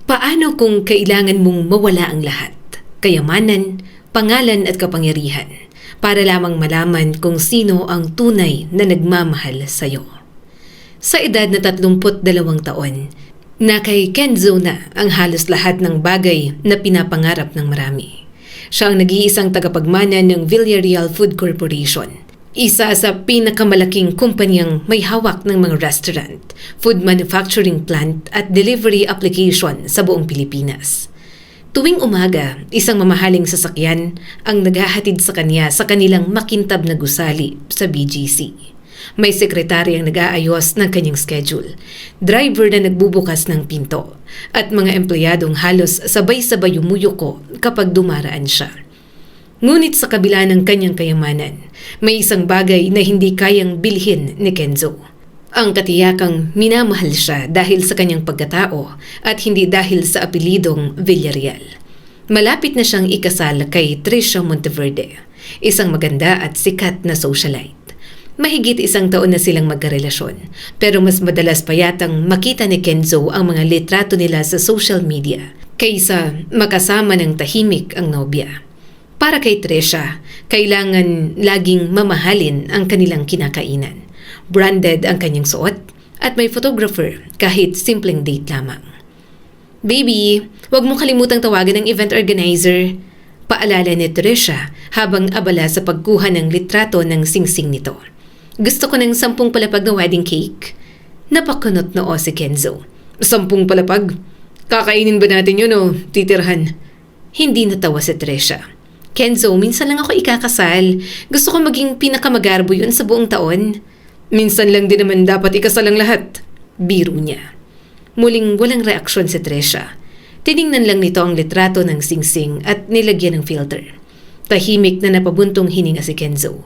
Paano kung kailangan mong mawala ang lahat? Kayamanan, pangalan at kapangyarihan para lamang malaman kung sino ang tunay na nagmamahal sa iyo. Sa edad na 32 taon, na kay Kenzo na ang halos lahat ng bagay na pinapangarap ng marami. Siya ang nag-iisang tagapagmana ng Villarreal Food Corporation, isa sa pinakamalaking kumpanyang may hawak ng mga restaurant, food manufacturing plant at delivery application sa buong Pilipinas. Tuwing umaga, isang mamahaling sasakyan ang naghahatid sa kanya sa kanilang makintab na gusali sa BGC. May sekretary ang nag-aayos ng kanyang schedule, driver na nagbubukas ng pinto, at mga empleyadong halos sabay-sabay umuyuko kapag dumaraan siya. Ngunit sa kabila ng kanyang kayamanan, may isang bagay na hindi kayang bilhin ni Kenzo. Ang katiyakang minamahal siya dahil sa kanyang pagkatao at hindi dahil sa apelidong Villarreal. Malapit na siyang ikasal kay Trisha Monteverde, isang maganda at sikat na socialite. Mahigit 1 taon na silang magkarelasyon, pero mas madalas pa yatang makita ni Kenzo ang mga litrato nila sa social media kaysa makasama ng tahimik ang nobya. Para kay Trisha, kailangan laging mamahalin ang kanilang kinakainan. Branded ang kanyang suot at may photographer kahit simpleng date lamang. "Baby, wag mo kalimutang tawagan ng event organizer," paalala ni Trisha habang abala sa pagkuha ng litrato ng singsing nito. "Gusto ko ng 10 palapag na wedding cake." Napakunot noo si Kenzo. 10 palapag? Kakainin ba natin yun o titirhan? Hindi natawa si Trisha. "Kenzo, minsan lang ako ikakasal. Gusto ko maging pinakamagarbo yun sa buong taon." "Minsan lang din naman dapat ikasal ang lahat," biro niya. Muling walang reaksyon si Trisha. Tiningnan lang nito ang litrato ng singsing at nilagyan ng filter. Tahimik na napabuntong hininga si Kenzo.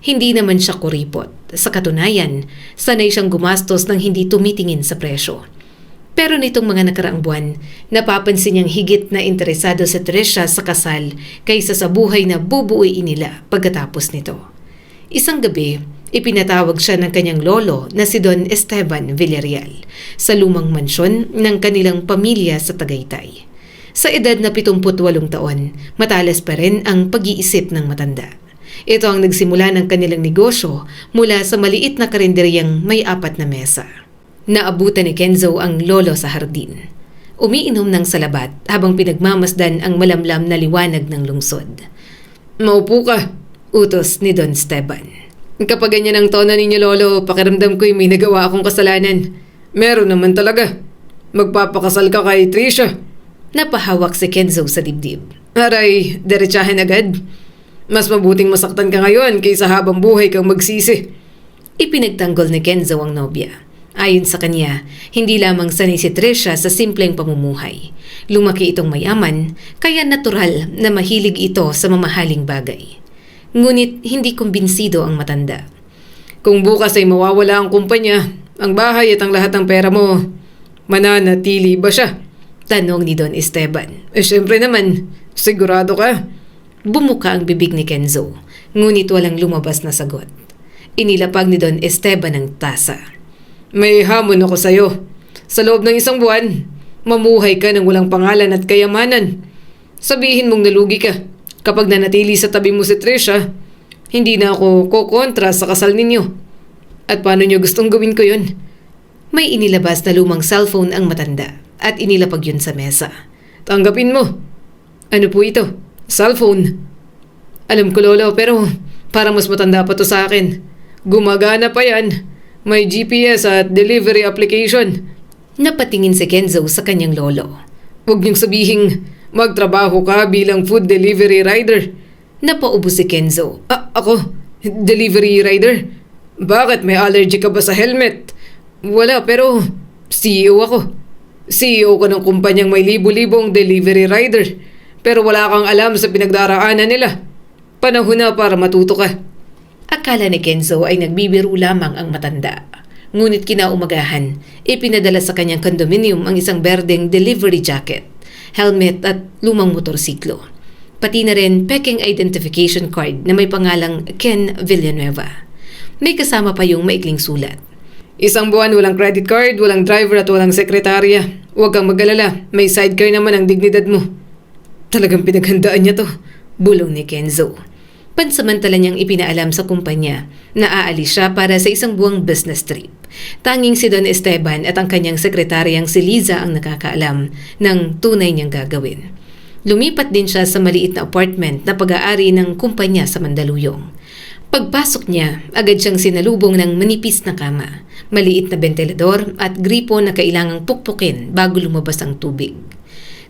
Hindi naman siya kuripot. Sa katunayan, sanay siyang gumastos ng hindi tumitingin sa presyo. Pero nitong mga nakaraang buwan, napapansin niyang higit na interesado si Trisha sa kasal kaysa sa buhay na bubuuin nila pagkatapos nito. Isang gabi, ipinatawag siya ng kanyang lolo na si Don Esteban Villarreal sa lumang mansyon ng kanilang pamilya sa Tagaytay. Sa edad na 78 taon, matalas pa rin ang pag-iisip ng matanda. Ito ang nagsimula ng kanilang negosyo mula sa maliit na karinderyang may 4 na mesa. Naabutan ni Kenzo ang lolo sa hardin. Umiinom ng salabat habang pinagmamasdan ang malamlam na liwanag ng lungsod. "Maupo ka," utos ni Don Esteban. "Kapag ganyan ang tono ninyo, lolo, pakiramdam ko'y may nagawa akong kasalanan." "Meron naman talaga. Magpapakasal ka kay Trisha." Napahawak si Kenzo sa dibdib. "Aray, diretsahan agad. Mas mabuting masaktan ka ngayon kaysa habang buhay kang magsisi." Ipinagtanggol ni Kenzo ang nobya. Ayon sa kanya, hindi lamang sanay si Trisha sa simpleng pamumuhay. Lumaki itong mayaman, kaya natural na mahilig ito sa mamahaling bagay. Ngunit hindi kumbinsido ang matanda. "Kung bukas ay mawawala ang kumpanya, ang bahay at ang lahat ng pera mo, mananatili ba siya?" tanong ni Don Esteban. Siyempre naman, sigurado ka?" Bumuka ang bibig ni Kenzo, ngunit walang lumabas na sagot. Inilapag ni Don Esteban ang tasa. "May hamon ako sa'yo. Sa loob ng 1 buwan, mamuhay ka ng walang pangalan at kayamanan. Sabihin mong nalugi ka. Kapag nanatili sa tabi mo si Trisha, hindi na ako kokontra sa kasal ninyo." "At paano nyo gustong gawin ko yun?" May inilabas na lumang cellphone ang matanda at inilapag yun sa mesa. "Tanggapin mo." "Ano po ito?" "Cellphone." "Alam ko, lolo, pero parang mas matanda pa to sa akin. Gumagana pa yan. May GPS at delivery application." Napatingin si Kenzo sa kanyang lolo. "Huwag niyong sabihing magtrabaho ka bilang food delivery rider." Napaubo si Kenzo. Ako? Delivery rider? Bakit, may allergy ka ba sa helmet?" "Wala, pero CEO ako." "CEO ka ng kumpanyang may libo-libong delivery rider, pero wala kang alam sa pinagdaraanan nila. Panahon na para matuto ka." Akala ni Kenzo ay nagbibiro lamang ang matanda. Ngunit kinaumagahan, ipinadala sa kanyang condominium ang isang berdeng delivery jacket, helmet at lumang motorsiklo. Pati na rin peking identification card na may pangalang Ken Villanueva. May kasama pa yung maikling sulat. Isang buwan walang credit card, walang driver at walang sekretarya. Huwag kang mag-alala, may sidecar naman ang dignidad mo. Talagang pinaghandaan niya to, bulong ni Kenzo. Pansamantala niyang ipinaalam sa kumpanya na aalis siya para sa isang buwang business trip. Tanging si Don Esteban at ang kanyang sekretaryang si Liza ang nakakaalam ng tunay niyang gagawin. Lumipat din siya sa maliit na apartment na pag-aari ng kumpanya sa Mandaluyong. Pagpasok niya, agad siyang sinalubong ng manipis na kama, maliit na bentilador at gripo na kailangang pukpukin bago lumabas ang tubig.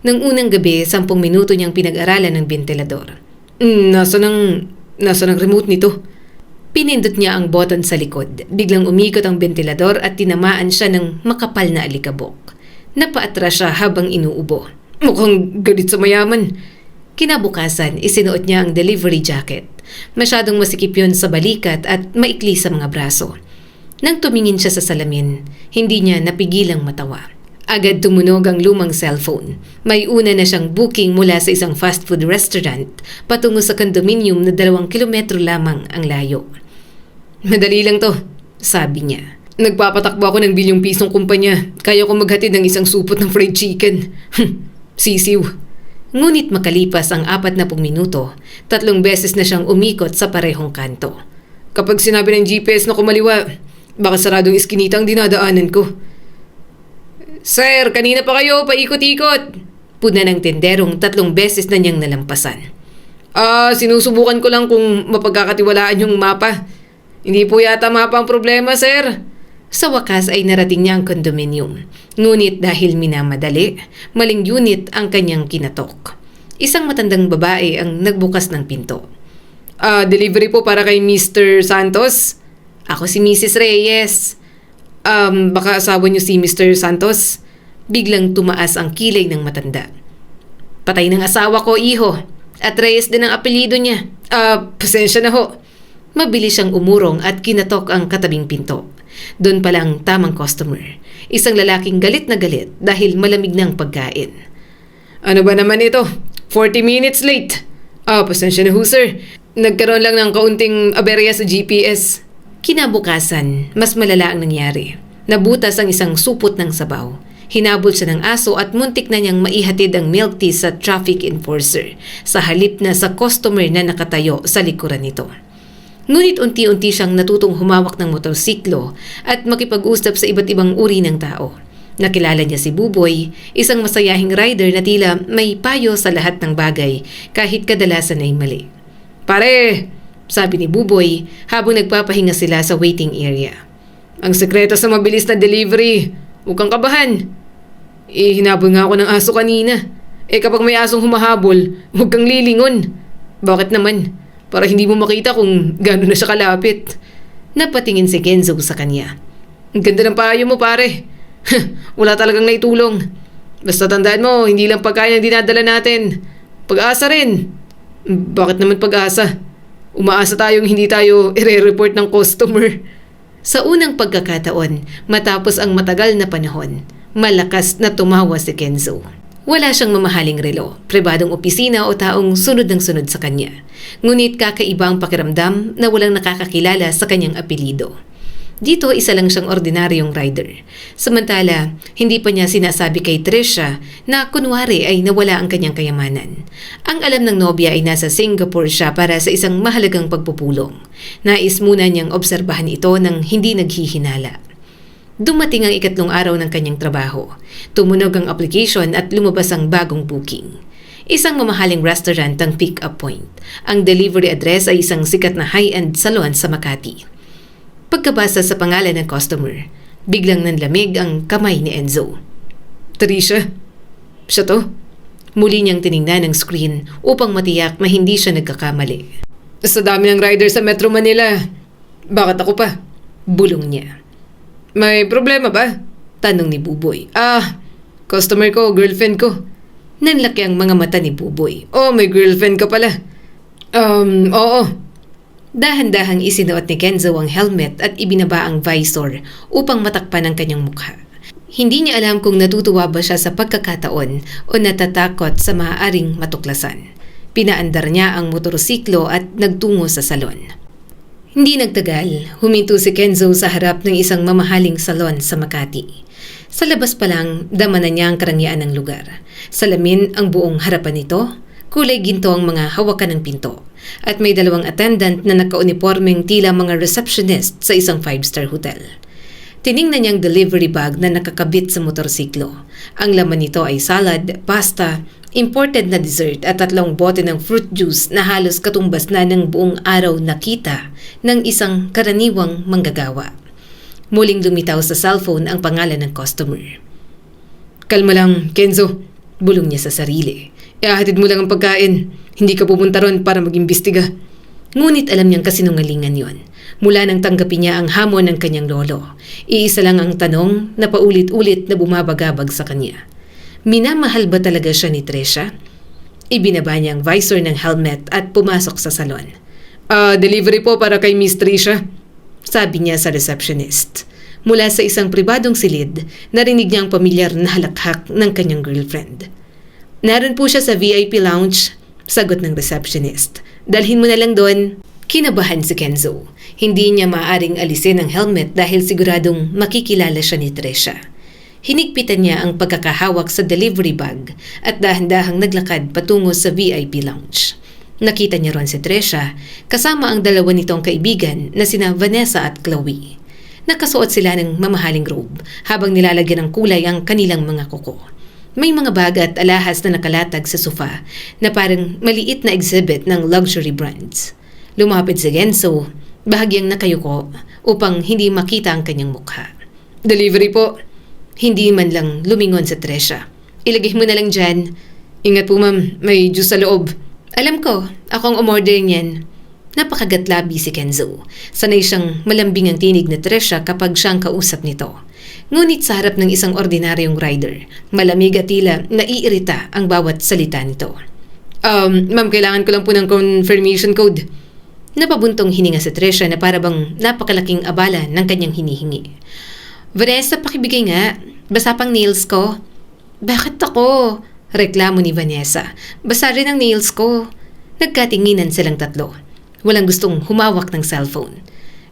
Nang unang gabi, 10 minuto niyang pinag-aralan ng bentilador. Nasa ng remote nito? Pinindot niya ang button sa likod. Biglang umikot ang bentilador at tinamaan siya ng makapal na alikabok. Napaatras siya habang inuubo. Mukhang galit sa mayaman. Kinabukasan, isinuot niya ang delivery jacket. Masyadong masikip yun sa balikat at maikli sa mga braso. Nang tumingin siya sa salamin, hindi niya napigilang matawa. Agad tumunog ang lumang cellphone. May una na siyang booking mula sa isang fast food restaurant patungo sa condominium na 2 kilometro lamang ang layo. Madali lang to, sabi niya. Nagpapatakbo ako ng bilyong pisong kumpanya. Kaya ko maghatid ng isang supot ng fried chicken. Sisiw. Ngunit makalipas ang 40 minuto, 3 beses na siyang umikot sa parehong kanto. Kapag sinabi ng GPS na kumaliwa, baka saradong iskinita ang dinadaanan ko. Sir, kanina pa kayo, paikot-ikot. Puna ng tenderong 3 beses na niyang nalampasan. Sinusubukan ko lang kung mapagkakatiwalaan yung mapa. Hindi po yata mapa ang problema, sir. Sa wakas ay narating niya ang condominium. Ngunit dahil minamadali, maling unit ang kanyang kinatok. Isang matandang babae ang nagbukas ng pinto. Delivery po para kay Mr. Santos? Ako si Mrs. Reyes. Baka asawa niyo si Mr. Santos? Biglang tumaas ang kilay ng matanda. Patay ng asawa ko, iho. At Reyes din ang apelyido niya. Pasensya na ho. Mabilis siyang umurong at kinatok ang katabing pinto. Doon pa lang tamang customer. Isang lalaking galit na galit dahil malamig na ang pagkain. Ano ba naman ito? 40 minutes late. Pasensya na ho, sir. Nagkaroon lang ng kaunting aberya sa GPS. Kinabukasan, mas malala ang nangyari. Nabutas ang isang supot ng sabaw. Hinabol siya ng aso at muntik na niyang maihatid ang milk tea sa traffic enforcer sa halip na sa customer na nakatayo sa likuran nito. Ngunit unti-unti siyang natutong humawak ng motorsiklo at makipag-usap sa iba't ibang uri ng tao. Nakilala niya si Buboy, isang masayahing rider na tila may payo sa lahat ng bagay kahit kadalasan ay mali. Pare! Sabi ni Buboy habang nagpapahinga sila sa waiting area. Ang sekreto sa mabilis na delivery. Huwag kang kabahan. Hinabol nga ako ng aso kanina. Kapag may asong humahabol, huwag kang lilingon. Bakit naman? Para hindi mo makita kung gano'n na siya kalapit. Napatingin si Kenzo sa kanya. Ang ganda ng payo mo, pare. Wala talagang naitulong. Basta tandaan mo, hindi lang pagkain ang dinadala natin. Pag-asa rin. Bakit naman pag-asa? Umaasa tayong hindi tayo ire-report ng customer. Sa unang pagkakataon, matapos ang matagal na panahon, malakas na tumawa si Kenzo. Wala siyang mamahaling relo, pribadong opisina o taong sunod ng sunod sa kanya. Ngunit kakaiba ang pakiramdam na walang nakakakilala sa kanyang apelido. Dito isa lang siyang ordinaryong rider. Samantala, hindi pa niya sinasabi kay Trisha na kunwari ay nawala ang kanyang kayamanan. Ang alam ng nobya ay nasa Singapore siya para sa isang mahalagang pagpupulong. Nais muna niyang obserbahan ito nang hindi naghihinala. Dumating ang 2 araw ng kanyang trabaho. Tumunog ang application at lumabas ang bagong booking. Isang mamahaling restaurant ang pick-up point. Ang delivery address ay isang sikat na high-end salon sa Makati. Pagkabasa sa pangalan ng customer, biglang nanlamig ang kamay ni Enzo. Trisha? Siya to? Muli niyang tiningnan ang screen upang matiyak na hindi siya nagkakamali. Sa dami ng rider sa Metro Manila, bakit ako pa? Bulong niya. May problema ba? Tanong ni Buboy. Customer ko, girlfriend ko. Nanlaki ang mga mata ni Buboy. May girlfriend ka pala. Oo. Dahan-dahang isinuot ni Kenzo ang helmet at ibinaba ang visor upang matakpan ang kanyang mukha. Hindi niya alam kung natutuwa ba siya sa pagkakataon o natatakot sa maaaring matuklasan. Pinaandar niya ang motorsiklo at nagtungo sa salon. Hindi nagtagal, huminto si Kenzo sa harap ng isang mamahaling salon sa Makati. Sa labas pa lang, dama na niya ang karangyaan ng lugar. Salamin ang buong harapan nito, kulay ginto ang mga hawakan ng pinto, at may 2 attendant na naka-uniformeng tila mga receptionist sa isang 5-star hotel. Tiningnan niyang delivery bag na nakakabit sa motorsiklo. Ang laman nito ay salad, pasta, imported na dessert at 3 bote ng fruit juice na halos katumbas na ng buong araw na kita ng isang karaniwang manggagawa. Muling lumitaw sa cellphone ang pangalan ng customer. "Kalma lang, Kenzo," bulong niya sa sarili. "Ihahatid mo lang ang pagkain. Hindi ka pupunta ron para mag-imbestiga." Ngunit alam niyang kasinungalingan yon. Mula nang tanggapin niya ang hamon ng kanyang lolo, iisa lang ang tanong na paulit-ulit na bumabagabag sa kanya. Minamahal ba talaga siya ni Tresha? Ibinaba niya ang visor ng helmet at pumasok sa salon. Delivery po para kay Miss Tresha," sabi niya sa receptionist. Mula sa isang pribadong silid, narinig niya ang pamilyar na halakhak ng kanyang girlfriend. "Naroon po siya sa VIP lounge," sagot ng receptionist. "Dalhin mo na lang doon." Kinabahan si Kenzo. Hindi niya maaaring alisin ang helmet dahil siguradong makikilala siya ni Tresha. Hinigpitan niya ang pagkakahawak sa delivery bag at dahan-dahang naglakad patungo sa VIP lounge. Nakita niya ron si Tresha kasama ang 2 nitong kaibigan na sina Vanessa at Chloe. Nakasuot sila ng mamahaling robe habang nilalagyan ng kulay ang kanilang mga kuko. May mga bag at alahas na nakalatag sa sofa na parang maliit na exhibit ng luxury brands. Lumapit si Kenzo, bahagyang nakayuko upang hindi makita ang kanyang mukha. "Delivery po." Hindi man lang lumingon sa Tresha. "Ilagay mo na lang dyan." "Ingat po ma'am, may juice sa loob." "Alam ko, akong umorder niyan." Napakagatlabi si Kenzo. Sanay siyang malambing ang tinig na Tresha kapag siyang kausap nito. Ngunit sa harap ng isang ordinaryong rider, malamig at tila naiirita ang bawat salita nito. Ma'am, kailangan ko lang po ng confirmation code." Napabuntong hininga si Tresha na parabang napakalaking abala ng kanyang hinihingi. "Vanessa, pakibigay nga. Basa pang nails ko." "Bakit ako?" reklamo ni Vanessa. "Basa rin ang nails ko." Nagkatinginan silang 3. Walang gustong humawak ng cellphone.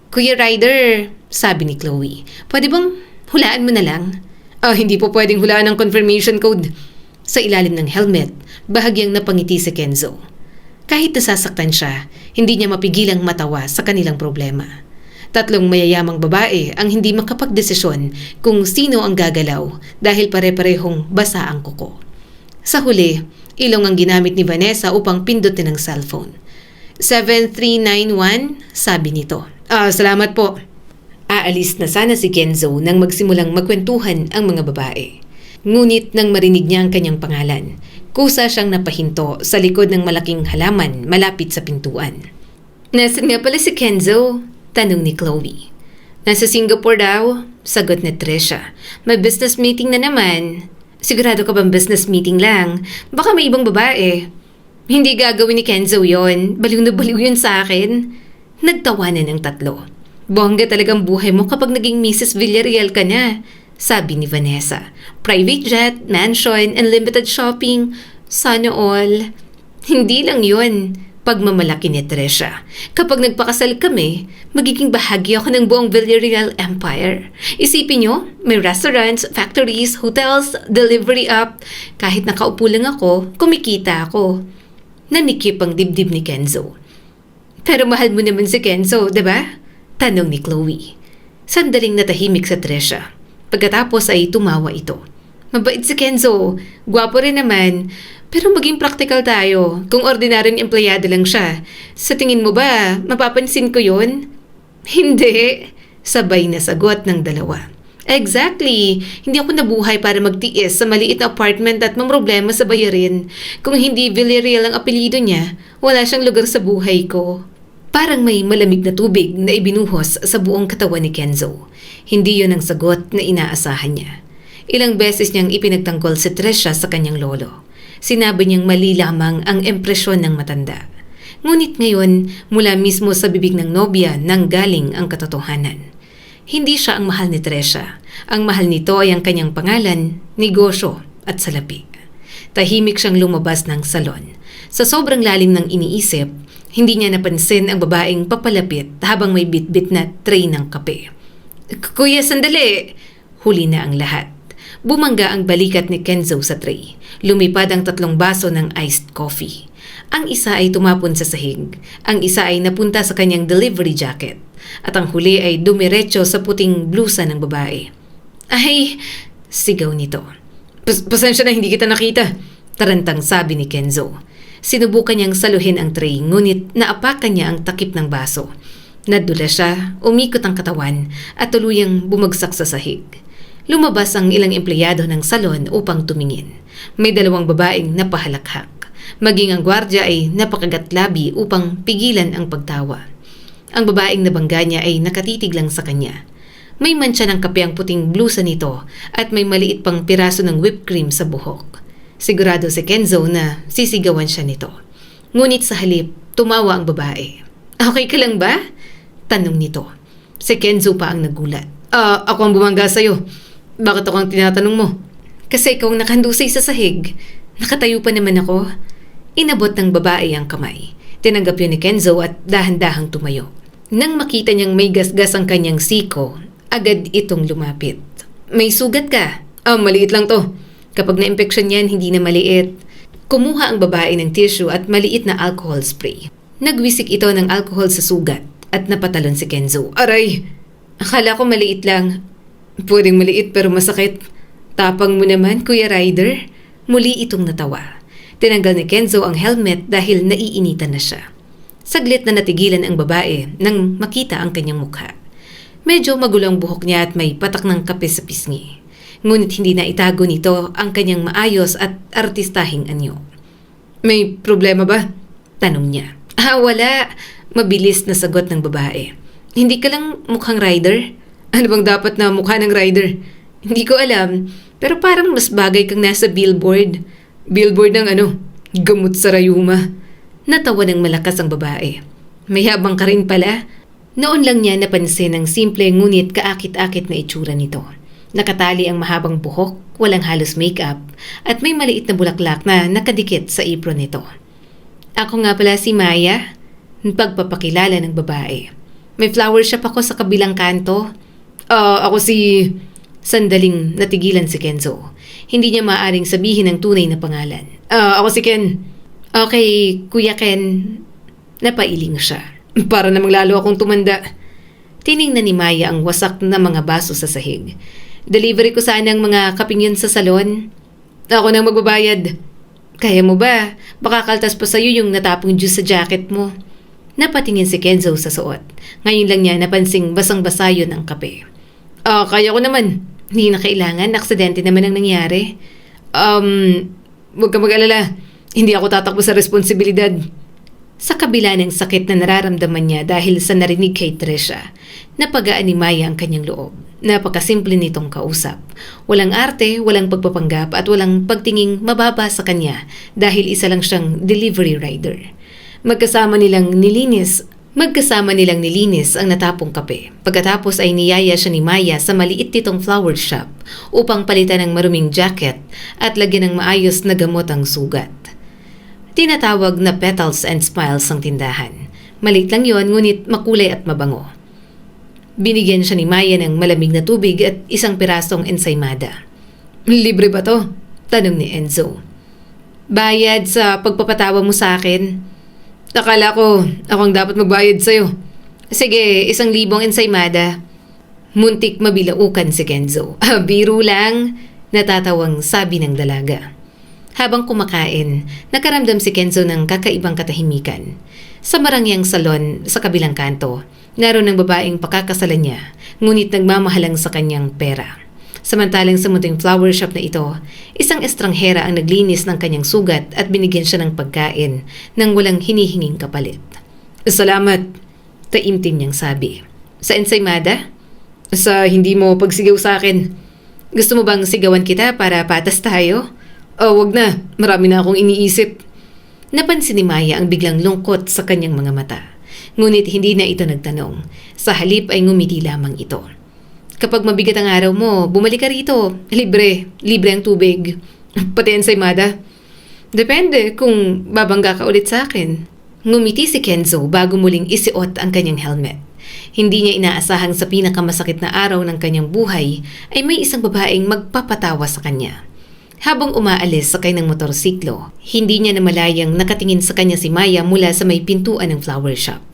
"Kuya Ryder," sabi ni Chloe, "pwede bang hulaan mo na lang?" Hindi po pwedeng hulaan ng confirmation code." Sa ilalim ng helmet, bahagyang napangiti si Kenzo. Kahit nasasaktan siya, hindi niya mapigilang matawa sa kanilang problema. 3 mayayamang babae ang hindi makapagdesisyon kung sino ang gagalaw dahil pare-parehong basa ang kuko. Sa huli, ilong ang ginamit ni Vanessa upang pindutin ang cellphone. 7391, sabi nito. Salamat po." Aalis na sana si Kenzo nang magsimulang magkwentuhan ang mga babae. Ngunit nang marinig niya ang kanyang pangalan, kusa siyang napahinto sa likod ng malaking halaman malapit sa pintuan. "Nasaan nga pala si Kenzo?" tanong ni Chloe. "Nasa Singapore daw," sagot ni Tresha. "May business meeting na naman." "Sigurado ka bang business meeting lang? Baka may ibang babae." "Hindi gagawin ni Kenzo yon. Baliw na baliw yun sa akin." Nagtawanan ang 3. "Bongga talagang buhay mo kapag naging Mrs. Villarreal ka na," sabi ni Vanessa. "Private jet, mansion, unlimited shopping. Sana all." "Hindi lang yun," pagmamalaki ni Tresha. "Kapag nagpakasal kami, magiging bahagi ako ng buong Villarreal Empire. Isipin nyo, may restaurants, factories, hotels, delivery app. Kahit nakaupo lang ako, kumikita ako." Nanikip ang dibdib ni Kenzo. "Pero mahal mo naman si Kenzo, diba?" tanong ni Chloe. Sandaling natahimik sa Tresha. Pagkatapos ay tumawa ito. "Mabait si Kenzo, gwapo rin naman. Pero maging practical tayo. Kung ordinaryong empleyado lang siya, sa tingin mo ba, mapapansin ko yun?" "Hindi," sabay na sagot ng 2. "Exactly. Hindi ako nabuhay para magtiis sa maliit na apartment at mamroblema sa bayarin. Kung hindi Villarreal ang apelyido niya, wala siyang lugar sa buhay ko." Parang may malamig na tubig na ibinuhos sa buong katawan ni Kenzo. Hindi yun ang sagot na inaasahan niya. Ilang beses niyang ipinagtanggol si Tresha sa kanyang lolo. Sinabi niyang mali lamang ang impresyon ng matanda. Ngunit ngayon, mula mismo sa bibig ng nobya nang galing ang katotohanan. Hindi siya ang mahal ni Tresha. Ang mahal nito ay ang kanyang pangalan, negosyo at salapi. Tahimik siyang lumabas ng salon. Sa sobrang lalim ng iniisip, Hindi niya napansin ang babaeng papalapit habang may bitbit na tray ng kape. Kuya, sandali! Huli na ang lahat. Bumangga ang balikat ni Kenzo sa tray. Lumipad ang 3 baso ng iced coffee. Ang isa ay tumapon sa sahig. Ang isa ay napunta sa kanyang delivery jacket. At ang huli ay dumiretso sa puting blusa ng babae. Ay! Sigaw nito. Pasensya na hindi kita nakita. Tarantang sabi ni Kenzo. Sinubukan niyang saluhin ang tray, ngunit naapakan niya ang takip ng baso. Nadula siya, umikot ang katawan at tuluyang bumagsak sa sahig. Lumabas ang ilang empleyado ng salon upang tumingin. May 2 babaeng napahalakhak. Maging ang gwardya ay napakagatlabi upang pigilan ang pagtawa. Ang babaeng nabangga niya ay nakatitig lang sa kanya. May mantsa ng kape ang puting blusa nito at may maliit pang piraso ng whipped cream sa buhok. Sigurado si Kenzo na sisigawan siya nito. Ngunit sa halip, tumawa ang babae. Okay ka lang ba? Tanong nito. Si Kenzo pa ang nagulat. Ako ang bumangga sa'yo. Bakit ako ang tinatanong mo? Kasi ikaw ang nakandusay sa sahig. Nakatayo pa naman ako. Inabot ng babae ang kamay. Tinanggap yun ni Kenzo at dahan-dahang tumayo. Nang makita niyang may gasgas ang kanyang siko, agad itong lumapit. May sugat ka? Maliit lang to. Kapag na-impeksyon yan, hindi na maliit. Kumuha ang babae ng tissue at maliit na alcohol spray. Nagwisik ito ng alcohol sa sugat at napatalon si Kenzo. Aray! Akala ko maliit lang. Pwedeng maliit pero masakit. Tapang mo naman, Kuya Ryder. Muli itong natawa. Tinanggal ni Kenzo ang helmet dahil naiinitan na siya. Saglit na natigilan ang babae nang makita ang kanyang mukha. Medyo magulang buhok niya at may patak ng kape sa pisngi. Ngunit hindi na itago nito ang kanyang maayos at artistahing anyo. May problema ba? Tanong niya. Wala. Mabilis na sagot ng babae. Hindi ka lang mukhang rider? Ano bang dapat na mukha ng rider? Hindi ko alam, pero parang mas bagay kang nasa billboard. Billboard ng ano? Gamot sa rayuma. Natawa ng malakas ang babae. May habang ka rin pala. Noon lang niya napansin ang simple ngunit kaakit-akit na itsura nito. Nakatali ang mahabang buhok, walang halos makeup, at may maliit na bulaklak na nakadikit sa apron nito. Ako nga pala si Maya, pagpapakilala ng babae. May flower shop ako sa kabilang kanto. Ako si... Sandaling natigilan si Kenzo. Hindi niya maaaring sabihin ang tunay na pangalan. Ako si Ken. Okay, Kuya Ken. Napailing siya. Para namang lalo akong tumanda. Tiningnan ni Maya ang wasak na mga baso sa sahig. Delivery ko sana ang mga kaping yun sa salon. Ako nang magbabayad. Kaya mo ba? Baka kaltas pa sa'yo yung natapong juice sa jacket mo. Napatingin si Kenzo sa suot. Ngayon lang niya napansing basang-basa yun ang kape. Kaya ko naman. Hindi na kailangan. Aksidente naman ang nangyari. Huwag ka mag-alala. Hindi ako tatakbo sa responsibilidad. Sa kabila ng sakit na nararamdaman niya dahil sa narinig kay Trisha, napagaan ni Maya ang kanyang loob. Napakasimple nitong kausap. Walang arte, walang pagpapanggap at walang pagtinging mababa sa kanya dahil isa lang siyang delivery rider. Magkasama nilang nilinis ang natapong kape. Pagkatapos ay niyaya siya ni Maya sa maliit nitong flower shop upang palitan ng maruming jacket at lagyan ng maayos na gamot ang sugat. Tinatawag na Petals and Smiles ang tindahan. Maliit lang yon ngunit makulay at mabango. Binigyan siya ni Maya ng malamig na tubig at isang pirasong ensaymada. Libre ba to? Tanong ni Enzo. Bayad sa pagpapatawa mo sa akin. Akala ko ako ang dapat magbayad sa'yo. Sige, 1,000 ensaymada. Muntik mabilaukan si Kenzo. Biro lang, natatawang sabi ng dalaga. Habang kumakain, nakaramdam si Kenzo ng kakaibang katahimikan. Sa marangyang salon sa kabilang kanto, naroon ang babaeng pakakasalan niya, ngunit nagmamahalang sa kanyang pera. Samantalang sa munting flower shop na ito, isang estranghera ang naglinis ng kanyang sugat at binigyan siya ng pagkain nang walang hinihinging kapalit. Salamat, taimtim niyang sabi. Sa ensaymada? Sa hindi mo pagsigaw sa akin. Gusto mo bang sigawan kita para patas tayo? Wag na. Marami na akong iniisip. Napansin ni Maya ang biglang lungkot sa kanyang mga mata. Ngunit hindi na ito nagtanong. Sa halip ay ngumiti lamang ito. Kapag mabigat ang araw mo, bumalik ka rito. Libre. Libre ang tubig. Pati ensaymada. Depende kung babangga ka ulit sa akin. Ngumiti si Kenzo bago muling isuot ang kanyang helmet. Hindi niya inaasahang sa pinakamasakit na araw ng kanyang buhay ay may isang babaeng magpapatawa sa kanya. Habang umaalis sakay ng motorsiklo, hindi niya namalayang nakatingin sa kanya si Maya mula sa may pintuan ng flower shop.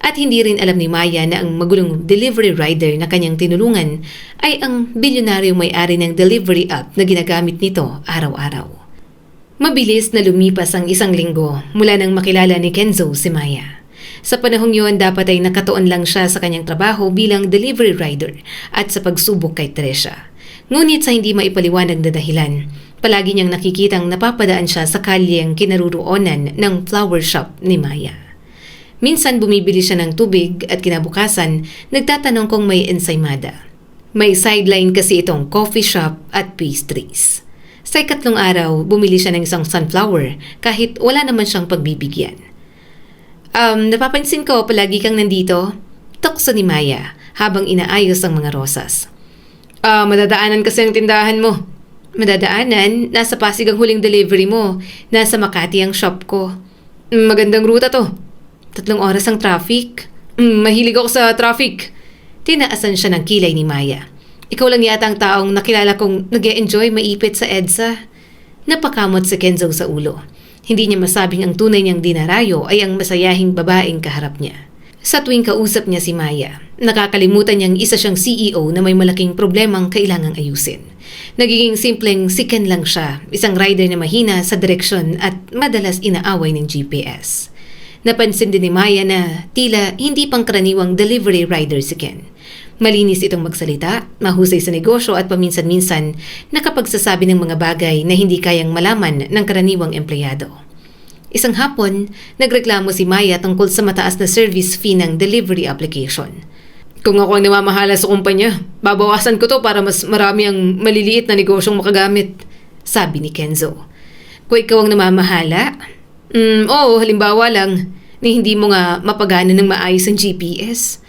At hindi rin alam ni Maya na ang magulong delivery rider na kanyang tinulungan ay ang bilyonaryong may-ari ng delivery app na ginagamit nito araw-araw. Mabilis na lumipas ang isang linggo mula nang makilala ni Kenzo si Maya. Sa panahong yun, dapat ay nakatuon lang siya sa kanyang trabaho bilang delivery rider at sa pagsubok kay Tresha. Ngunit sa hindi maipaliwanag na dahilan, palagi niyang nakikitang napapadaan siya sa kalyeng kinaruroonan ng flower shop ni Maya. Minsan bumibili siya ng tubig at kinabukasan nagtatanong kung may ensaymada. May sideline kasi itong coffee shop at pastries. Sa ikatlong araw, bumili siya ng isang sunflower kahit wala naman siyang pagbibigyan. Napapansin ko palagi kang nandito? Tukso ni Maya habang inaayos ang mga rosas. Madadaanan kasi ang tindahan mo. Madadaanan? Nasa Pasig ang huling delivery mo. Nasa Makati ang shop ko. Magandang ruta to. 3 oras ang traffic. Mahilig ako sa traffic. Tinaasan siya ng kilay ni Maya. Ikaw lang yata ang taong nakilala kong nag-e-enjoy maipit sa EDSA. Napakamot si Kenzo sa ulo. Hindi niya masabing ang tunay niyang dinarayo ay ang masayahing babaeng kaharap niya. Sa tuwing kausap niya si Maya, nakakalimutan niyang isa siyang CEO na may malaking problemang kailangang ayusin. Nagiging simpleng si Ken lang siya, isang rider na mahina sa direksyon at madalas inaaway ng GPS. Napansin din ni Maya na tila hindi pangkaraniwang delivery rider si Ken. Malinis itong magsalita, mahusay sa negosyo at paminsan-minsan nakapagsasabi ng mga bagay na hindi kayang malaman ng karaniwang empleyado. Isang hapon, nagreklamo si Maya tungkol sa mataas na service fee ng delivery application. Kung ako ang namamahala sa kumpanya, babawasan ko to para mas marami ang maliliit na negosyong makagamit, sabi ni Kenzo. Kung ikaw ang namamahala? Oo, halimbawa lang, ni hindi mo nga mapagana ng maayos ang GPS.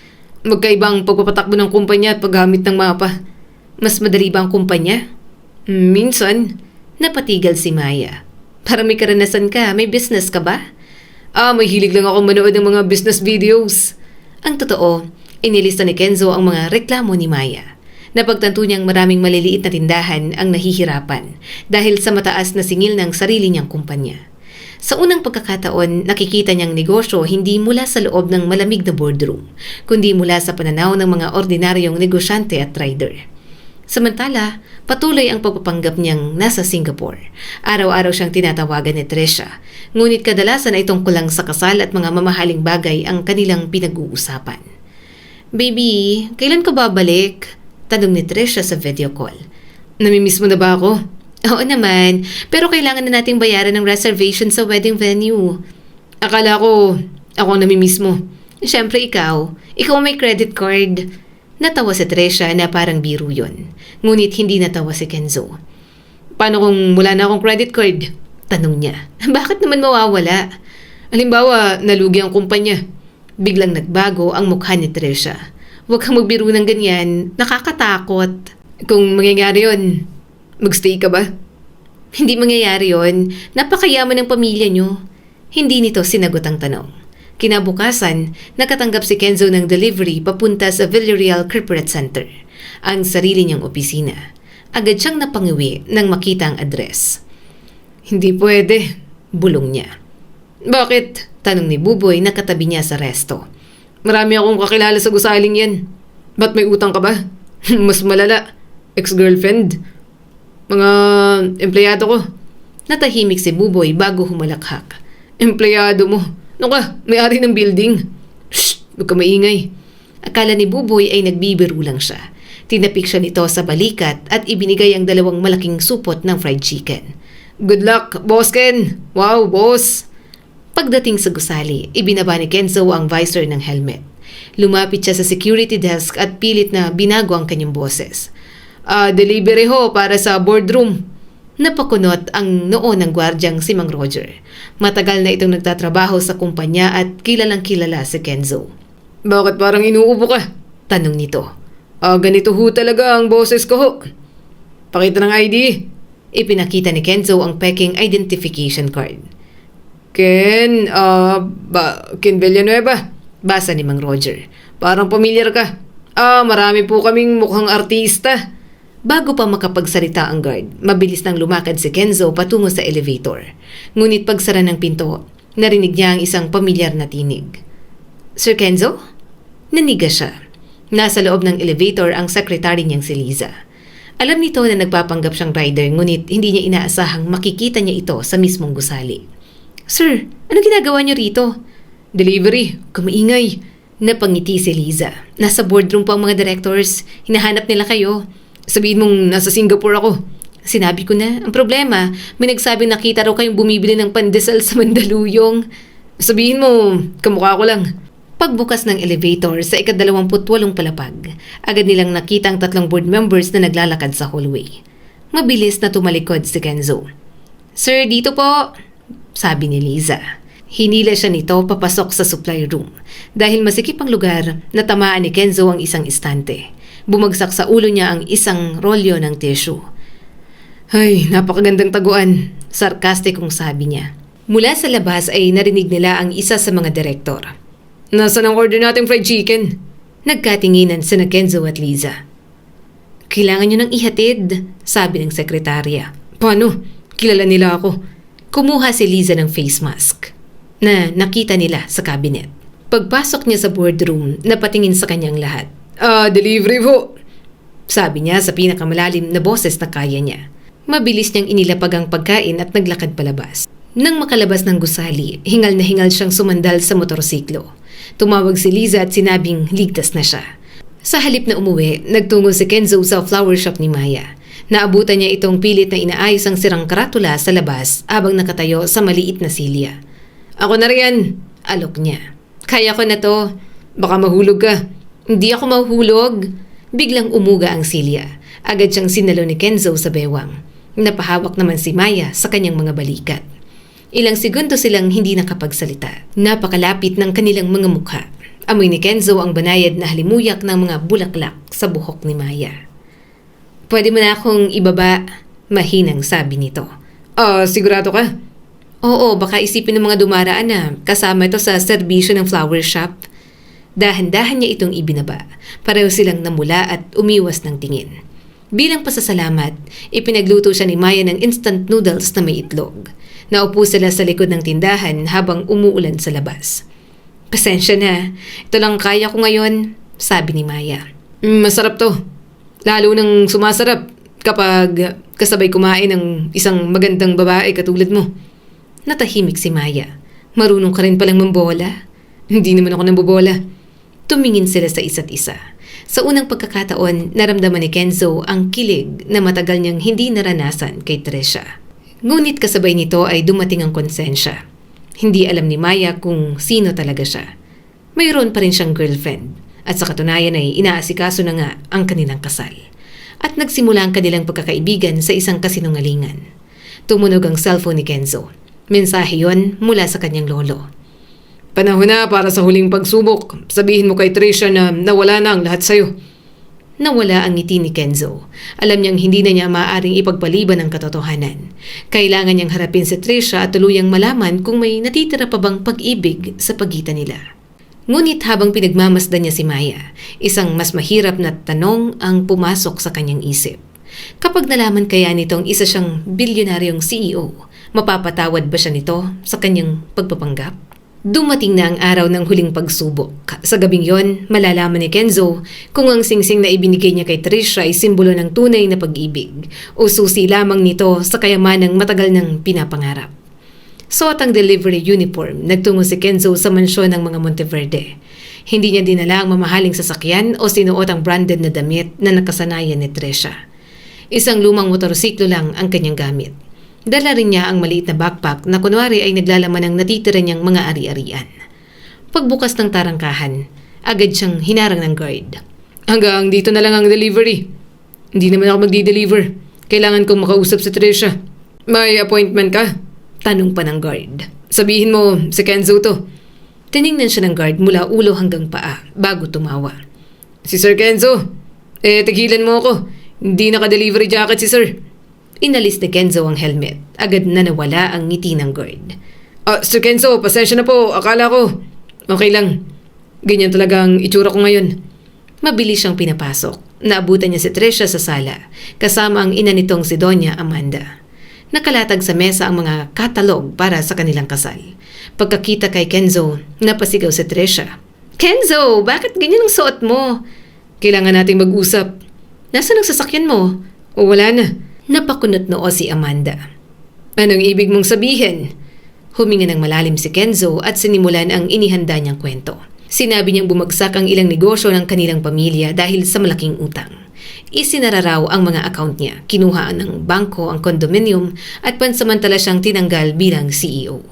Magkaibang pagpapatakbo ng kumpanya at paggamit ng mapa. Mas madali ba ang kumpanya? Minsan. Napatigal si Maya. Para may karanasan ka, may business ka ba? May hilig lang ako manood ng mga business videos. Ang totoo, inilista ni Kenzo ang mga reklamo ni Maya. Napagtanto niyang maraming maliliit na tindahan ang nahihirapan dahil sa mataas na singil ng sarili niyang kumpanya. Sa unang pagkakataon, nakikita niyang negosyo hindi mula sa loob ng malamig na boardroom, kundi mula sa pananaw ng mga ordinaryong negosyante at trader. Samantala, patuloy ang pagpapanggap niyang nasa Singapore. Araw-araw siyang tinatawagan ni Tresha, ngunit kadalasan ay tungkol lang sa kasal at mga mamahaling bagay ang kanilang pinag-uusapan. Baby, kailan ka babalik? Tanong ni Tresha sa video call. Namimiss mo na ba ako? Oo naman, pero kailangan na nating bayaran ng reservation sa wedding venue. Akala ko, ako ang namimiss mo. Siyempre ikaw may credit card. Natawa si Tresha na parang biro yun. Ngunit hindi natawa si Kenzo. Paano kung wala na akong credit card? Tanong niya. Bakit naman mawawala? Halimbawa, nalugi ang kumpanya. Biglang nagbago ang mukha ni Tresha. Huwag kang magbiro ng ganyan, nakakatakot. Kung mangyayari yun, magstay ka ba? Hindi mangyayari yon. Napakayaman ng pamilya nyo. Hindi nito sinagot ang tanong. Kinabukasan, nakatanggap si Kenzo ng delivery papunta sa Villarreal Corporate Center, ang sarili niyang opisina. Agad siyang napangiwi nang makita ang address. Hindi pwede, bulong niya. Bakit? Tanong ni Buboy na katabi niya sa resto. Marami akong kakilala sa gusaling yan. Ba't may utang ka ba? Mas malala. Ex-girlfriend? Mga empleyado ko. Natahimik si Buboy bago humalakhak. Empleyado mo? Ano ka? May-ari ng building? Shh! Huwag ka maingay. Akala ni Buboy ay nagbibiro lang siya. Tinapik siya nito sa balikat at ibinigay ang 2 malaking supot ng fried chicken. Good luck, Boss Ken! Wow, boss! Pagdating sa gusali, ibinaba ni Kenzo ang visor ng helmet. Lumapit siya sa security desk at pilit na binago ang kanyang boses. Delivery ho para sa boardroom. Napakunot ang noo ng gwardyang si Mang Roger. Matagal na itong nagtatrabaho sa kumpanya at kilalang kilala si Kenzo. Bakit parang inuubo ka? Tanong nito. Ganito ho talaga ang boses ko ho. Pakita ng ID. Ipinakita ni Kenzo ang peking identification card. Ken Villanueva. Basa ni Mang Roger. Parang pamilyar ka. Marami po kaming mukhang artista. Bago pa makapagsalita ang guard, mabilis nang lumakad si Kenzo patungo sa elevator. Ngunit pagsara ng pinto, narinig niya ang isang pamilyar na tinig. Sir Kenzo? Naniga siya. Nasa loob ng elevator ang sekretary niyang si Liza. Alam nito na nagpapanggap siyang rider ngunit hindi niya inaasahang makikita niya ito sa mismong gusali. Sir, ano ginagawa niyo rito? Delivery. Kumaingay. Napangiti si Liza. Nasa boardroom pa ang mga directors. Hinahanap nila kayo. Sabihin mong nasa Singapore ako. Sinabi ko na. Ang problema, may nagsabing nakita raw kayong bumibili ng pandesal sa Mandaluyong. Sabihin mo, kamukha ko lang. Pagbukas ng elevator sa ika-28 palapag, agad nilang nakita ang 3 board members na naglalakad sa hallway. Mabilis na tumalikod si Kenzo. Sir, dito po, sabi ni Liza. Hinila siya nito papasok sa supply room. Dahil masikip ang lugar, natamaan ni Kenzo ang isang istante. Bumagsak sa ulo niya ang isang rolyo ng tissue. Ay, napakagandang taguan. Sarkastikong sabi niya. Mula sa labas ay narinig nila ang isa sa mga direktor. Nasaan ang order nating fried chicken? Nagkatinginan sina Kenzo at Liza. Kailangan niyo nang ihatid, sabi ng sekretarya. Paano? Kilala nila ako. Kumuha si Liza ng face mask na nakita nila sa cabinet. Pagpasok niya sa boardroom, napatingin sa kanyang lahat. Delivery po. Sabi niya sa pinakamalalim na boses na kaya niya. Mabilis niyang inilapag ang pagkain at naglakad palabas. Nang makalabas ng gusali, hingal na hingal siyang sumandal sa motorsiklo. Tumawag si Liza at sinabing ligtas na siya. Sa halip na umuwi, nagtungo si Kenzo sa flower shop ni Maya. Naabutan niya itong pilit na inaayos ang sirang karatula sa labas habang nakatayo sa maliit na silya. Ako na riyan, alok niya. Kaya ko na to. Baka mahulog ka. Hindi ako mahuhulog. Biglang umuga ang silya. Agad siyang sinalo ni Kenzo sa bewang. Napahawak naman si Maya sa kanyang mga balikat. Ilang segundo silang hindi nakapagsalita. Napakalapit ng kanilang mga mukha. Amoy ni Kenzo ang banayad na halimuyak ng mga bulaklak sa buhok ni Maya. Pwede mo na akong ibaba, mahinang sabi nito. Sigurado ka? Oo, baka isipin ng mga dumaraan na kasama ito sa serbisyo ng flower shop. Dahan-dahan niya itong ibinaba. Pareho silang namula at umiwas ng tingin. Bilang pasasalamat, ipinagluto siya ni Maya ng instant noodles na may itlog. Naupo sila sa likod ng tindahan habang umuulan sa labas. Pasensya na, ito lang kaya ko ngayon, sabi ni Maya. Masarap to. Lalo nang sumasarap kapag kasabay kumain ng isang magandang babae katulad mo. Natahimik si Maya. Marunong ka rin palang mambola. Hindi naman ako nambobola. Tumingin sila sa isa't isa. Sa unang pagkakataon, naramdaman ni Kenzo ang kilig na matagal niyang hindi naranasan kay Trisha. Ngunit kasabay nito ay dumating ang konsensya. Hindi alam ni Maya kung sino talaga siya. Mayroon pa rin siyang girlfriend at sa katunayan ay inaasikaso na nga ang kanilang kasal. At nagsimula ang kanilang pagkakaibigan sa isang kasinungalingan. Tumunog ang cellphone ni Kenzo. Mensahe yon mula sa kanyang lolo. Panahon na para sa huling pagsubok. Sabihin mo kay Trisha na nawala na ang lahat sa'yo. Nawala ang ngiti ni Kenzo. Alam niyang hindi na niya maaaring ipagpaliban ang katotohanan. Kailangan niyang harapin si Trisha at tuluyang malaman kung may natitira pa bang pag-ibig sa pagitan nila. Ngunit habang pinagmamasdan niya si Maya, isang mas mahirap na tanong ang pumasok sa kanyang isip. Kapag nalaman kaya nitong isa siyang bilyonaryong CEO, mapapatawad ba siya nito sa kanyang pagpapanggap? Dumating na ang araw ng huling pagsubok. Sa gabing yon, malalaman ni Kenzo kung ang singsing na ibinigay niya kay Trisha ay simbolo ng tunay na pag-ibig o susi lamang nito sa kayamanang matagal nang pinapangarap. Suot ang delivery uniform, nagtungo si Kenzo sa mansyon ng mga Monteverde. Hindi niya dinala ang mamahaling sasakyan o sinuot ang branded na damit na nakasanayan ni Trisha. Isang lumang motorsiklo lang ang kanyang gamit. Dala rin niya ang maliit na backpack na kunwari ay naglalaman ng natitira niyang mga ari-arian. Pagbukas ng tarangkahan, agad siyang hinarang ng guard. Hanggang dito na lang ang delivery. Hindi naman ako magdi-deliver. Kailangan kong makausap si Trisha. May appointment ka? Tanong pa ng guard. Sabihin mo, si Kenzo to. Tiningnan siya ng guard mula ulo hanggang paa bago tumawa. Si Sir Kenzo. Tigilan mo ako. Hindi naka-delivery jacket si Sir. Inalis ni Kenzo ang helmet. Agad na nawala ang ngiti ng guard. Sir Kenzo, pasensya na po. Akala ko. Okay lang. Ganyan talagang itsura ko ngayon. Mabilis siyang pinapasok. Naabutan niya si Trisha sa sala, kasama ang ina nitong si Doña Amanda. Nakalatag sa mesa ang mga katalog para sa kanilang kasal. Pagkakita kay Kenzo, napasigaw si Trisha. Kenzo, bakit ganyan ang suot mo? Kailangan nating mag-usap. Nasaan ang sasakyan mo? O wala na. Napakunot noo si Amanda. Anong ibig mong sabihin? Huminga ng malalim si Kenzo at sinimulan ang inihanda niyang kwento. Sinabi niyang bumagsak ang ilang negosyo ng kanilang pamilya dahil sa malaking utang. Isinara raw ang mga account niya, kinuha ng bangko ang condominium at pansamantala siyang tinanggal bilang CEO.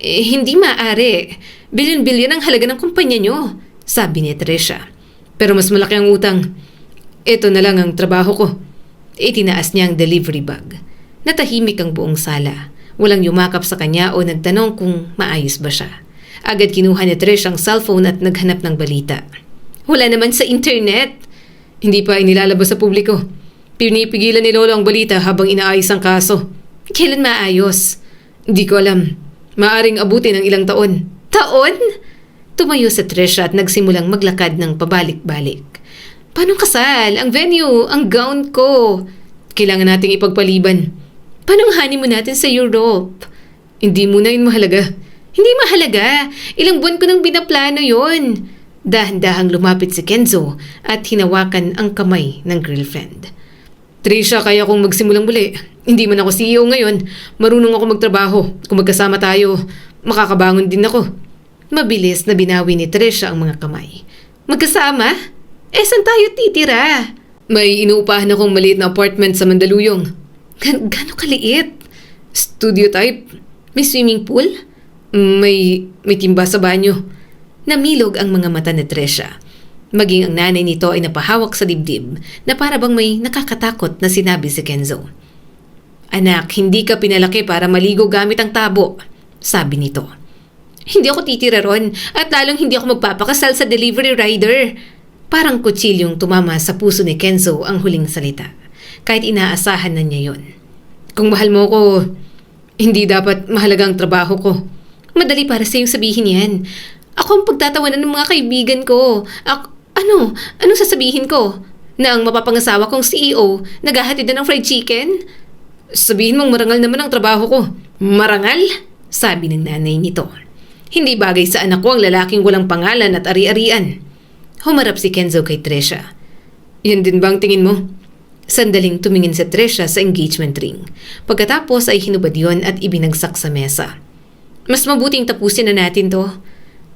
Hindi maaari. Bilyon-bilyon ang halaga ng kumpanya niyo, sabi ni Trisha. Pero mas malaki ang utang. Ito na lang ang trabaho ko. Itinaas niya ang delivery bag. Natahimik ang buong sala. Walang yumakap sa kanya o nagtanong kung maayos ba siya. Agad kinuha ni Trish ang cellphone at naghanap ng balita. Wala naman sa internet. Hindi pa inilalabas sa publiko. Pinipigilan ni Lolo ang balita habang inaayos ang kaso. Kailan maayos? Hindi ko alam. Maaring abutin ng ilang taon. Taon? Tumayo si Trisha at nagsimulang maglakad ng pabalik-balik. Paano kasal? Ang venue, ang gown ko. Kailangan nating ipagpaliban. Paano ang honeymoon natin sa Europe? Hindi muna yun mahalaga. Hindi mahalaga. Ilang buwan ko nang binaplano yon. Dahan-dahang lumapit si Kenzo at hinawakan ang kamay ng girlfriend. Trisha, kaya kong magsimulang muli. Hindi man ako CEO ngayon. Marunong ako magtrabaho. Kung magkasama tayo, makakabangon din ako. Mabilis na binawi ni Trisha ang mga kamay. Magkasama? Saan tayo titira? May inuupahan akong maliit na apartment sa Mandaluyong. Gano'ng kaliit? Studio type. May swimming pool? May timba sa banyo. Namilog ang mga mata ni Trisha. Maging ang nanay nito ay napahawak sa dibdib na para bang may nakakatakot na sinabi si Kenzo. Anak, hindi ka pinalaki para maligo gamit ang tabo, sabi nito. Hindi ako titira ron at lalong hindi ako magpapakasal sa delivery rider. Parang kutsilyong tumama sa puso ni Kenzo ang huling salita. Kahit inaasahan na niya yon. Kung mahal mo ko, hindi dapat mahalagang trabaho ko. Madali para sa iyong sabihin yan. Ako ang pagtatawanan ng mga kaibigan ko. Anong sasabihin ko? Na ang mapapangasawa kong CEO naghahatid na ng fried chicken? Sabihin mong marangal naman ang trabaho ko. Marangal? Sabi ng nanay nito. Hindi bagay sa anak ko ang lalaking walang pangalan at ari-arian. Humarap si Kenzo kay Trisha. Yan din ba ang tingin mo? Sandaling tumingin si Trisha sa engagement ring. Pagkatapos ay hinubad yon at ibinagsak sa mesa. Mas mabuting tapusin na natin to.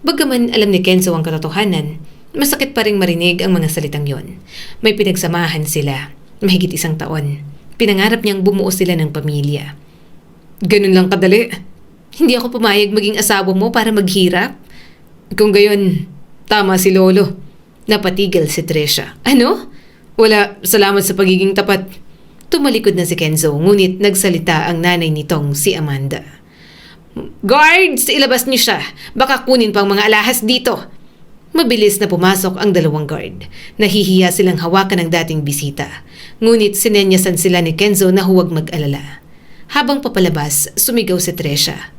Bagaman alam ni Kenzo ang katotohanan, masakit pa ring marinig ang mga salitang yon. May pinagsamahan sila, mahigit 1 taon. Pinangarap niyang bumuo sila ng pamilya. Ganun lang kadali. Hindi ako pumayag maging asawa mo para maghirap. Kung gayon, tama si Lolo. Napatigil si Trisha. Ano? Wala, salamat sa pagiging tapat. Tumalikod na si Kenzo, ngunit nagsalita ang nanay nitong si Amanda. Guards! Ilabas niyo siya. Baka kunin pang mga alahas dito. Mabilis na pumasok ang 2 guard. Nahihiya silang hawakan ng dating bisita. Ngunit sinenyasan sila ni Kenzo na huwag mag-alala. Habang papalabas, sumigaw si Trisha.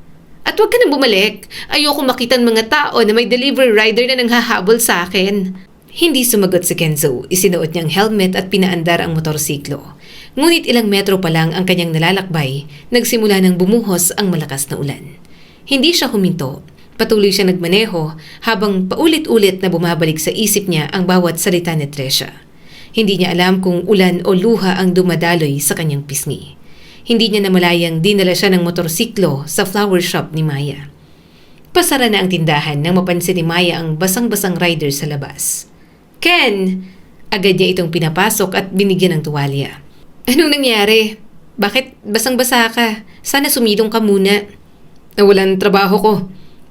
At huwag ka nang bumalik. Ayoko makita ng mga tao na may delivery rider na nanghahabol sa akin. Hindi sumagot si Kenzo. Isinuot niyang helmet at pinaandar ang motorsiklo. Ngunit ilang metro pa lang ang kanyang nalalakbay, nagsimula ng bumuhos ang malakas na ulan. Hindi siya huminto. Patuloy siya nagmaneho habang paulit-ulit na bumabalik sa isip niya ang bawat salita ni Trisha. Hindi niya alam kung ulan o luha ang dumadaloy sa kanyang pisngi. Hindi niya namalayang dinala siya ng motorsiklo sa flower shop ni Maya. Pasara na ang tindahan nang mapansin ni Maya ang basang-basang rider sa labas. Ken! Agad niya itong pinapasok at binigyan ng tuwalya. Anong nangyari? Bakit basang-basa ka? Sana sumilong ka muna. Nawalan trabaho ko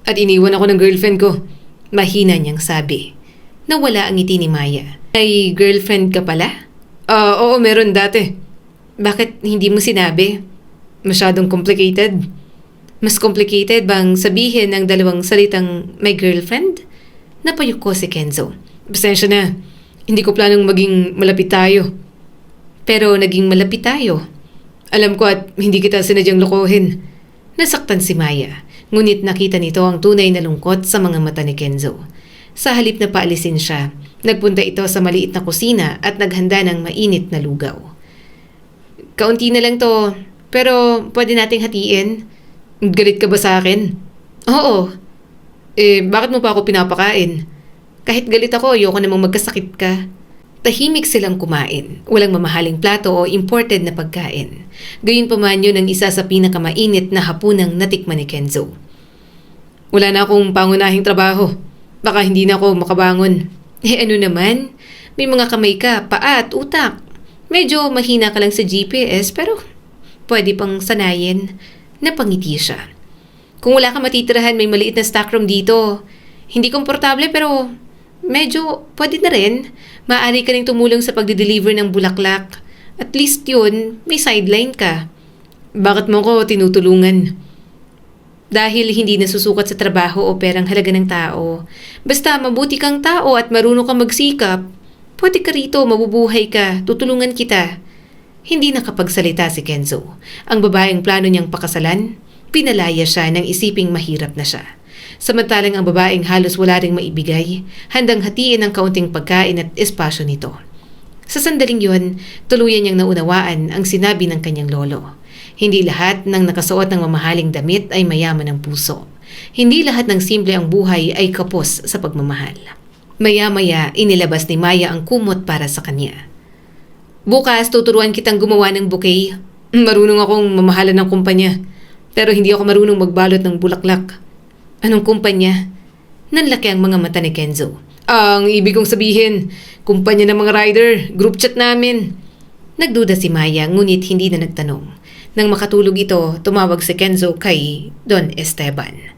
at iniwan ako ng girlfriend ko. Mahina niyang sabi. Nawala ang ngiti ni Maya. May girlfriend ka pala? Oo, meron dati. Bakit hindi mo sinabi? Masyadong complicated. Mas complicated bang sabihin ng 2 salitang may girlfriend? Napayuko si Kenzo. Pasensya na. Hindi ko planong maging malapit tayo. Pero naging malapit tayo. Alam ko at hindi kita sinadyang lokohin. Nasaktan si Maya. Ngunit nakita nito ang tunay na lungkot sa mga mata ni Kenzo. Sa halip na paalisin siya, nagpunta ito sa maliit na kusina at naghanda ng mainit na lugaw. Kaunti na lang to, pero pwede nating hatiin. Galit ka ba sa akin? Oo. Bakit mo pa ako pinapakain? Kahit galit ako, ayoko namang magkasakit ka. Tahimik silang kumain. Walang mamahaling plato o imported na pagkain. Gayunpaman yun ang isa sa pinakamainit na hapunang natikman ni Kenzo. Wala na akong pangunahing trabaho. Baka hindi na ako makabangon. Ano naman? May mga kamay ka, paa at utak. Medyo mahina ka lang sa GPS pero pwede pang sanayin. Napangiti siya. Kung wala ka matitirahan, may maliit na stockroom dito. Hindi komportable pero medyo pwede na rin. Maaari ka rin tumulong sa pagde-deliver ng bulaklak. At least yun, may sideline ka. Bakit mo ko tinutulungan? Dahil hindi nasusukat sa trabaho o perang halaga ng tao. Basta mabuti kang tao at marunong kang magsikap. Pwede ka rito, mabubuhay ka, tutulungan kita. Hindi nakapagsalita si Kenzo. Ang babaeng plano niyang pakasalan, pinalaya siya nang isiping mahirap na siya. Samantalang ang babaeng halos wala ring maibigay, handang hatiin ang kaunting pagkain at espasyo nito. Sa sandaling yun, tuluyan niyang naunawaan ang sinabi ng kanyang lolo. Hindi lahat ng nakasuot ng mamahaling damit ay mayaman ng puso. Hindi lahat ng simple ang buhay ay kapos sa pagmamahal. Maya-maya, inilabas ni Maya ang kumot para sa kanya. Bukas, tuturuan kitang gumawa ng bouquet. Marunong akong mamahalan ng kumpanya, pero hindi ako marunong magbalot ng bulaklak. Anong kumpanya? Nanlaki ang mga mata ni Kenzo. Ang ibig kong sabihin, kumpanya ng mga rider, group chat namin. Nagduda si Maya ngunit hindi na nagtanong. Nang makatulog ito, tumawag si Kenzo kay Don Esteban.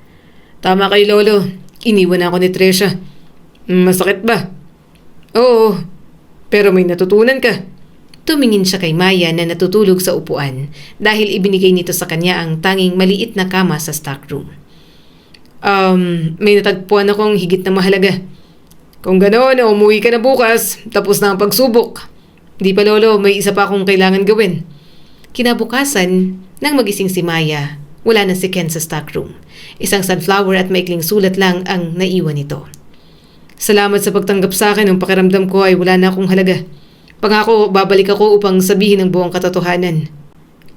Tama kay Lolo, iniwan ako ni Tresha. Masakit ba? Oo, pero may natutunan ka. Tumingin siya kay Maya na natutulog sa upuan dahil ibinigay nito sa kanya ang tanging maliit na kama sa stockroom. May natagpuan akong higit na mahalaga. Kung gano'n, umuwi ka na bukas, tapos na ang pagsubok. Di pa Lolo, may isa pa akong kailangan gawin. Kinabukasan, nang magising si Maya, wala na si Ken sa stockroom. Isang sunflower at maikling sulat lang ang naiwan nito. Salamat sa pagtanggap sa akin, ang pakiramdam ko ay wala na akong halaga. Pangako, babalik ako upang sabihin ang buong katotohanan.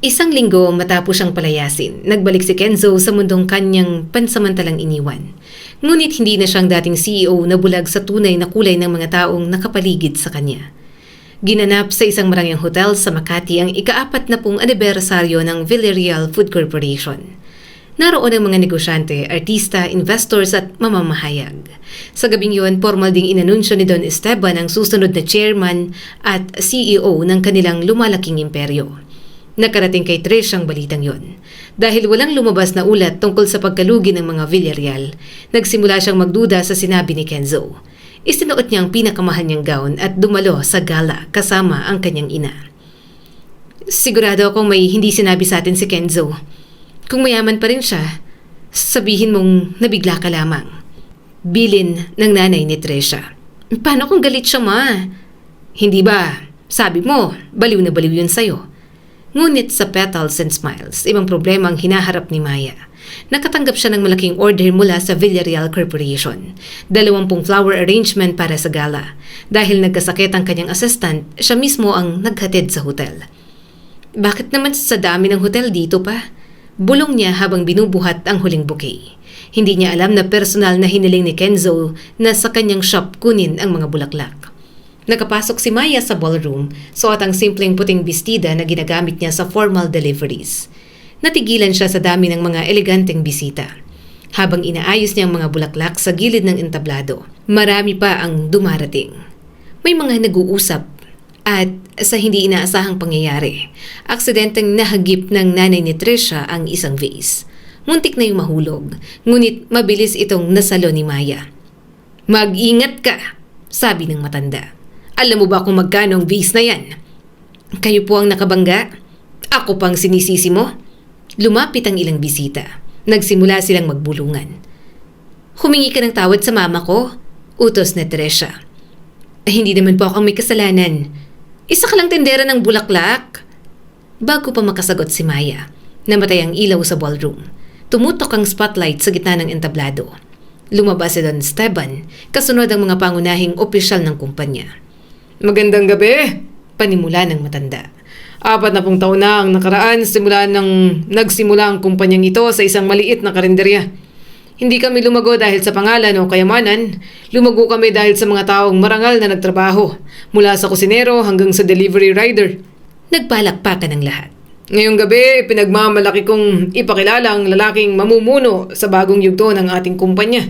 Isang linggo matapos siyang palayasin, nagbalik si Kenzo sa mundong kanyang pansamantalang iniwan. Ngunit hindi na siyang dating CEO na bulag sa tunay na kulay ng mga taong nakapaligid sa kanya. Ginanap sa isang marangyang hotel sa Makati ang ika-40 anibersaryo ng Villarreal Food Corporation. Naroon ang mga negosyante, artista, investors at mamamahayag. Sa gabing yun, formal ding inanunsyo ni Don Esteban ang susunod na chairman at CEO ng kanilang lumalaking imperyo. Nakarating kay Trish ang balitang yon. Dahil walang lumabas na ulat tungkol sa pagkalugi ng mga Villarreal, nagsimula siyang magduda sa sinabi ni Kenzo. Isinuot niya ang pinakamahal niyang gown at dumalo sa gala kasama ang kanyang ina. Sigurado akong may hindi sinabi sa atin si Kenzo. Kung mayaman pa rin siya, sabihin mong nabigla ka lamang. Bilin ng nanay ni Tresha. Paano kung galit siya, ma? Hindi ba? Sabi mo, baliw na baliw yun sa'yo. Ngunit sa Petals and Smiles, ibang problema ang hinaharap ni Maya. Nakatanggap siya ng malaking order mula sa Villarreal Corporation. 20 flower arrangement para sa gala. Dahil nagkasakit ang kanyang assistant, siya mismo ang naghatid sa hotel. Bakit naman sa dami ng hotel dito pa? Bulong niya habang binubuhat ang huling bouquet. Hindi niya alam na personal na hiniling ni Kenzo na sa kanyang shop kunin ang mga bulaklak. Nakapasok si Maya sa ballroom, suot ang simpleng puting bestida na ginagamit niya sa formal deliveries. Natigilan siya sa dami ng mga eleganteng bisita. Habang inaayos niya ang mga bulaklak sa gilid ng entablado, marami pa ang dumarating. May mga nag-uusap at sa hindi inaasahang pangyayari, aksidenteng nahagip ng nanay ni Trisha ang isang vase. Muntik na yung mahulog, ngunit mabilis itong nasalo ni Maya. Mag-ingat ka, sabi ng matanda. Alam mo ba kung magkano ang vase na yan? Kayo po ang nakabangga? Ako pang sinisisi mo? Lumapit ang ilang bisita. Nagsimula silang magbulungan. Humingi ka ng tawad sa mama ko, utos ni Tresha. Hindi naman po ako may kasalanan. Isa ka lang tendera ng bulaklak. Bago pa makasagot si Maya, namatay ang ilaw sa ballroom. Tumutok ang spotlight sa gitna ng entablado. Lumabas si Don Esteban, kasunod ang mga pangunahing opisyal ng kumpanya. Magandang gabi, Panimula ng matanda. 40 taon na ang nakaraan simula nang nagsimula ang kumpanyang ito sa isang maliit na karinderya. Hindi kami lumago dahil sa pangalan o kayamanan, lumago kami dahil sa mga taong marangal na nagtrabaho, mula sa kusinero hanggang sa delivery rider. Nagpalakpakan ang lahat. Ngayong gabi, pinagmamalaki kong ipakilala ang lalaking mamumuno sa bagong yugto ng ating kumpanya.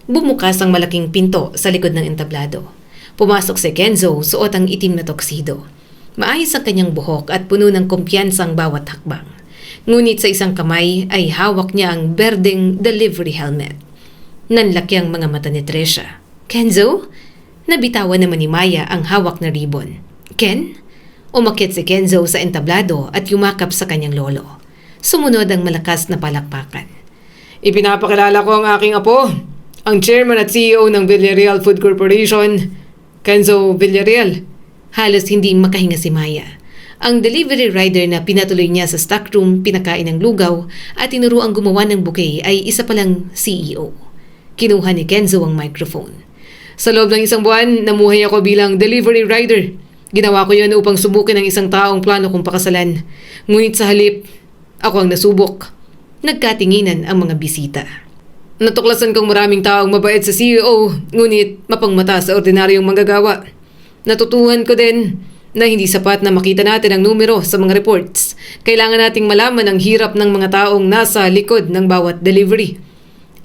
Bumukas ang malaking pinto sa likod ng entablado. Pumasok si Kenzo, suot ang itim na toksido. Maayos ang kanyang buhok at puno ng kumpiyansa ang bawat hakbang. Ngunit sa isang kamay ay hawak niya ang berdeng delivery helmet. Nanlaki ang mga mata ni Trisha. Kenzo? Nabitawan naman ni Maya ang hawak na ribbon. Ken? Umakyat si Kenzo sa entablado at yumakap sa kanyang lolo. Sumunod ang malakas na palakpakan. Ipinapakilala ko ang aking apo, ang chairman at CEO ng Villarreal Food Corporation, Kenzo Villarreal. Halos hindi makahinga si Maya. Ang delivery rider na pinatuloy niya sa stockroom, pinakain ng lugaw at tinuruang gumawa ng bouquet ay isa palang CEO. Kinuha ni Kenzo ang microphone. Sa loob ng isang buwan, namuhay ako bilang delivery rider. Ginawa ko yun upang subukin ang isang taong plano kong pakasalan. Ngunit sa halip, ako ang nasubok. Nagkatinginan ang mga bisita. Natuklasan kong maraming taong mabait sa CEO, ngunit mapangmata sa ordinaryong manggagawa. Natutuhan ko din na hindi sapat na makita natin ang numero sa mga reports. Kailangan nating malaman ang hirap ng mga taong nasa likod ng bawat delivery.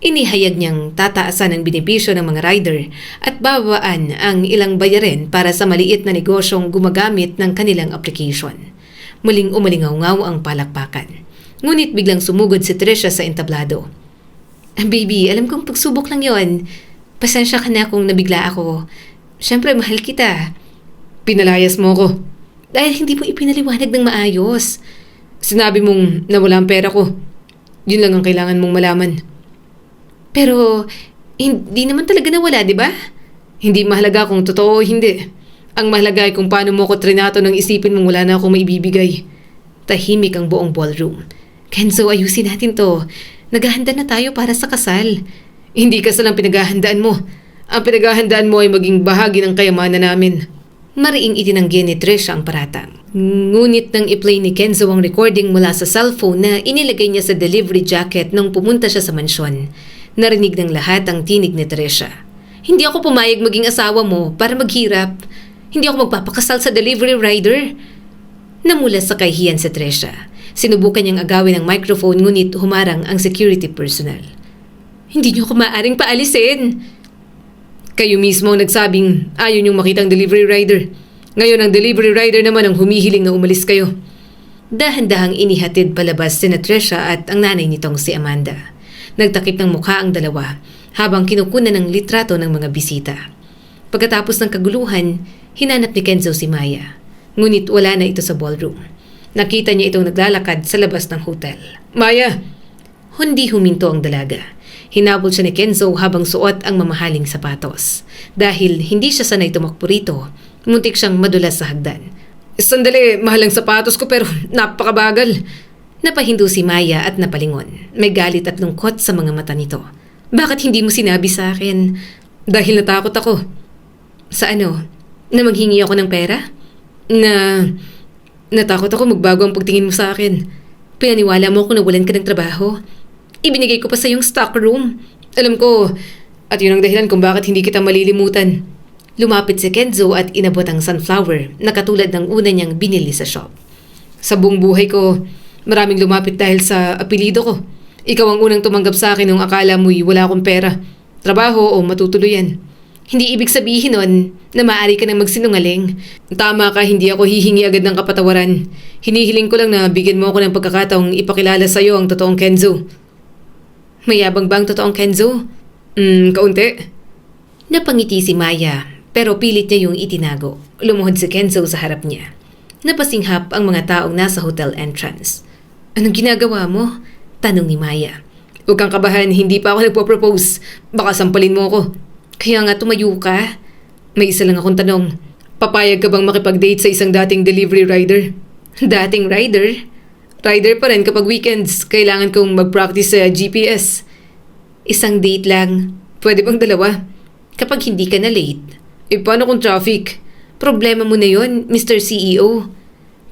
Inihayag niyang tataasan ang benepisyo ng mga rider at babaan ang ilang bayarin para sa maliit na negosyong gumagamit ng kanilang application. Muling umalingaw-ngaw ang palakpakan. Ngunit biglang sumugod si Trisha sa entablado. Baby, alam kong pagsubok lang yon. Pasensya ka na kung nabigla ako. Siyempre, mahal kita. Pinalayas mo ko. Dahil hindi mo ipinaliwanag ng maayos. Sinabi mong nawala ang pera ko. Yun lang ang kailangan mong malaman. Pero, hindi naman talaga nawala, di ba? Hindi mahalaga kung totoo o hindi. Ang mahalaga ay kung paano mo ko trinato nang isipin mong wala na akong maibibigay. Tahimik ang buong ballroom. Kenzo, ayusin natin to. Naghahanda na tayo para sa kasal. Hindi kasal ang pinaghahandaan mo. Ang pinaghahandaan mo ay maging bahagi ng kayamanan namin. Mariing itinanggi ni Trisha ang paratang. Ngunit nang i-play ni Kenzo ang recording mula sa cellphone na inilagay niya sa delivery jacket nung pumunta siya sa mansyon, narinig ng lahat ang tinig ni Trisha. Hindi ako pumayag maging asawa mo para maghirap. Hindi ako magpapakasal sa delivery rider. Namula sa kahihiyan si Trisha. Sinubukan niyang agawin ang microphone ngunit humarang ang security personnel. Hindi niyo ako maaaring paalisin. Kayo mismo ang nagsabing ayaw niyong makita ang delivery rider. Ngayon ang delivery rider naman ang humihiling na umalis kayo. Dahan-dahang inihatid palabas si Trisha at ang nanay nitong si Amanda. Nagtakip ng mukha ang dalawa habang kinukunan ng litrato ng mga bisita. Pagkatapos ng kaguluhan, hinanap ni Kenzo si Maya. Ngunit wala na ito sa ballroom. Nakita niya itong naglalakad sa labas ng hotel. Maya! Hindi huminto ang dalaga. Hinabol siya ni Kenzo habang suot ang mamahaling sapatos. Dahil hindi siya sanay tumakbo rito, muntik siyang madulas sa hagdan. Sandali, mahal ang sapatos ko pero napakabagal. Napahinto si Maya at napalingon. May galit at lungkot sa mga mata nito. Bakit hindi mo sinabi sa akin? Dahil natakot ako. Sa ano? Na maghingi ako ng pera? Natakot ako magbago ang pagtingin mo sa akin. Pinaniwala mo kung nawalan ka ng trabaho. Ibinigay ko pa sa yung stock room. Alam ko, at yun ang dahilan kung bakit hindi kita malilimutan. Lumapit si Kenzo at inabot ang sunflower na katulad ng una niyang binili sa shop. Sa buong buhay ko, maraming lumapit dahil sa apelido ko. Ikaw ang unang tumanggap sa akin nung akala mo'y wala akong pera, trabaho o matutuluyan. Hindi ibig sabihin nun na maaari ka nang magsinungaling. Tama ka, hindi ako hihingi agad ng kapatawaran. Hinihiling ko lang na bigyan mo ako ng pagkakataong ipakilala sa iyo ang totoong Kenzo. Mayabang ba ang totoong Kenzo? Kaunti. Napangiti si Maya, pero pilit niya yung itinago. Lumuhod si Kenzo sa harap niya. Napasinghap ang mga taong nasa hotel entrance. Anong ginagawa mo? Tanong ni Maya. Huwag kang kabahan, hindi pa ako nagpo-propose. Baka sampalin mo ako. Kaya nga tumayo ka. May isa lang akong tanong. Papayag ka bang makipag-date sa isang dating delivery rider? Dating rider? Rider pa rin kapag weekends. Kailangan kong mag-practice sa GPS. Isang date lang. Pwede bang dalawa? Kapag hindi ka na late. Paano kung traffic? Problema mo na yon, Mr. CEO.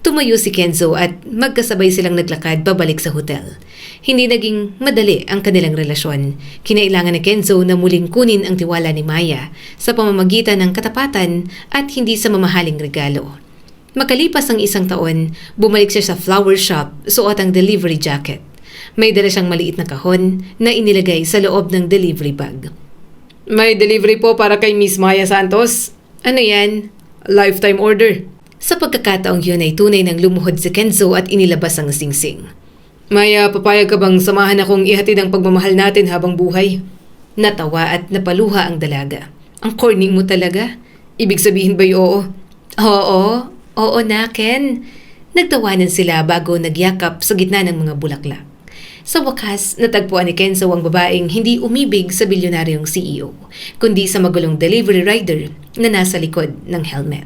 Tumayo si Kenzo at magkasabay silang naglakad pabalik sa hotel. Hindi naging madali ang kanilang relasyon. Kinailangan ni Kenzo na muling kunin ang tiwala ni Maya sa pamamagitan ng katapatan at hindi sa mamahaling regalo. Makalipas ang isang taon, bumalik siya sa flower shop, suot ang delivery jacket. May dala siyang maliit na kahon na inilagay sa loob ng delivery bag. May delivery po para kay Miss Maya Santos. Ano yan? Lifetime order. Sa pagkakataong yun ay tunay ng lumuhod si Kenzo at inilabas ang singsing. Maya, papayag ka bang samahan akong ihatid ang pagmamahal natin habang buhay? Natawa at napaluha ang dalaga. Ang corny mo talaga. Ibig sabihin ba'y oo? Oo na, Ken. Nagtawanan sila bago nagyakap sa gitna ng mga bulaklak. Sa wakas, natagpuan ni Kenzo ang babaeng hindi umibig sa bilyonaryong CEO, kundi sa magulong delivery rider na nasa likod ng helmet.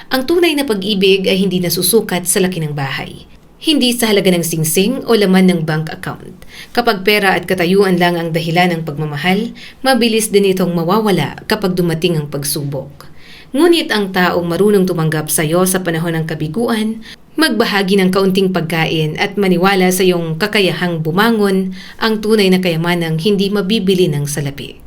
Ang tunay na pag-ibig ay hindi nasusukat sa laki ng bahay. Hindi sa halaga ng singsing o laman ng bank account. Kapag pera at katayuan lang ang dahilan ng pagmamahal, mabilis din itong mawawala kapag dumating ang pagsubok. Ngunit ang taong marunong tumanggap sa iyo sa panahon ng kabiguan, magbahagi ng kaunting pagkain at maniwala sa iyong kakayahang bumangon ang tunay na kayamanang hindi mabibili ng salapi.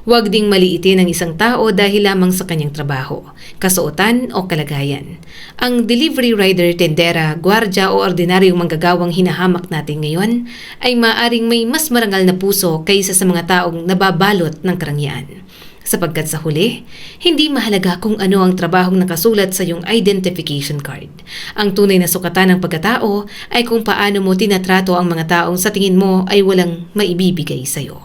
Huwag ding maliitin ang isang tao dahil lamang sa kanyang trabaho, kasuotan o kalagayan. Ang delivery rider, tendera, gwardya o ordinaryong manggagawang hinahamak natin ngayon ay maaring may mas marangal na puso kaysa sa mga taong nababalot ng karangyaan. Sapagkat sa huli, hindi mahalaga kung ano ang trabahong nakasulat sa iyong identification card. Ang tunay na sukatan ng pagkatao ay kung paano mo tinatrato ang mga taong sa tingin mo ay walang maibibigay sa iyo.